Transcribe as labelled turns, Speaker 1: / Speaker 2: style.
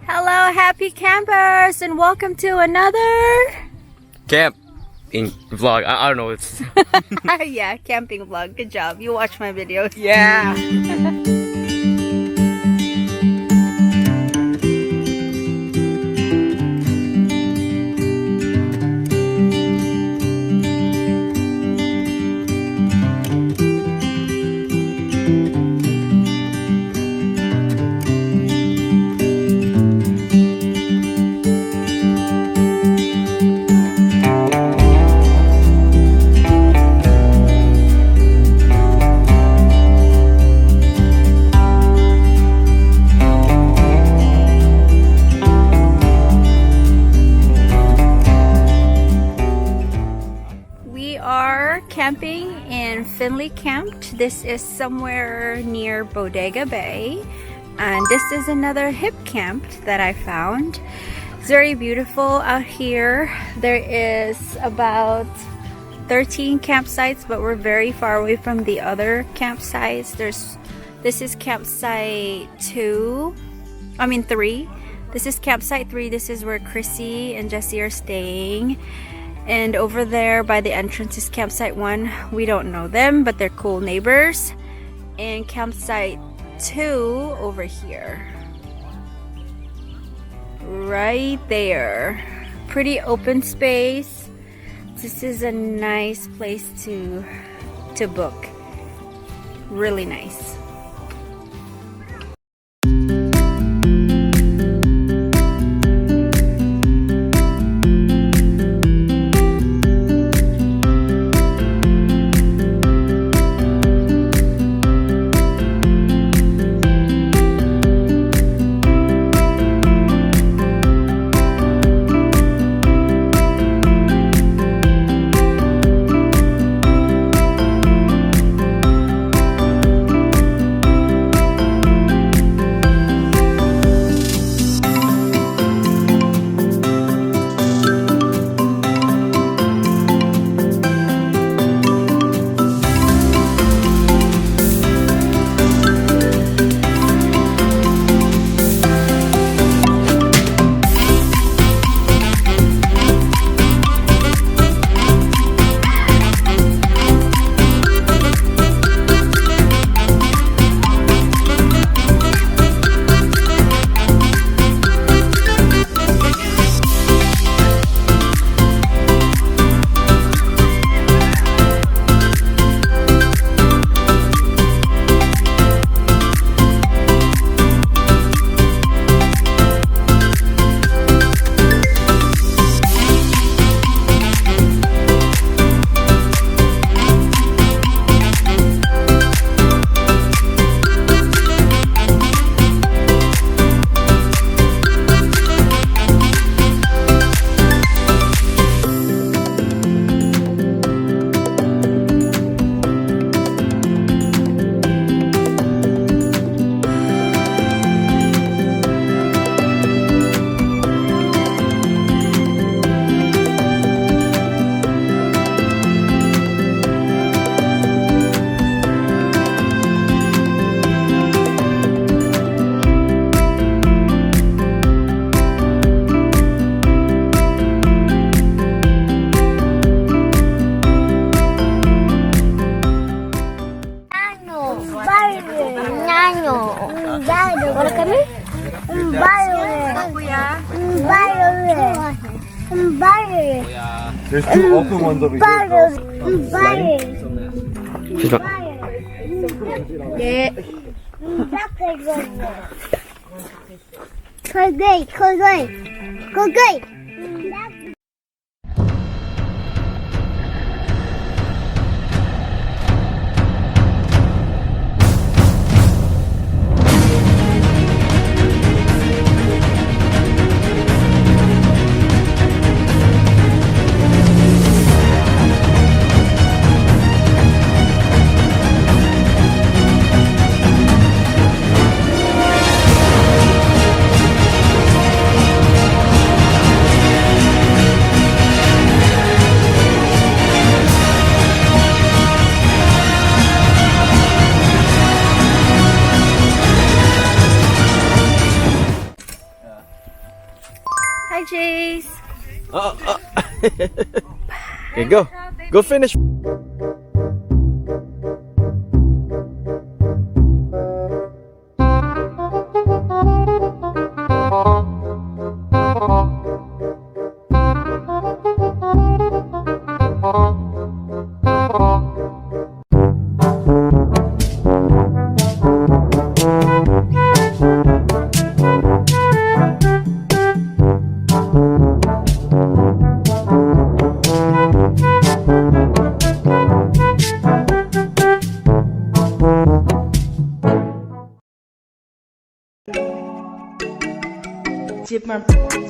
Speaker 1: Hello, happy campers, and welcome to another
Speaker 2: camping vlog. I don't know. It's
Speaker 1: yeah, camping vlog. Good job. You watch my videos.
Speaker 2: yeah.
Speaker 1: Camping in Finley Camp. This is somewhere near Bodega Bay, and this is another hip camp that I found. It's very beautiful out here. There is about 13 campsites, but we're very far away from the other campsites. This is campsite 3. This is campsite 3. This is where Chrissy and Jesse are staying. And over there by the entrance is campsite 1. We don't know them, but they're cool neighbors. And campsite 2 over here. Right there. Pretty open space. This is a nice place to book. Really nice.
Speaker 3: There's 2 open ones over here.
Speaker 1: Bye, Jace.
Speaker 3: Okay, go. Go finish.
Speaker 4: Chipmunk.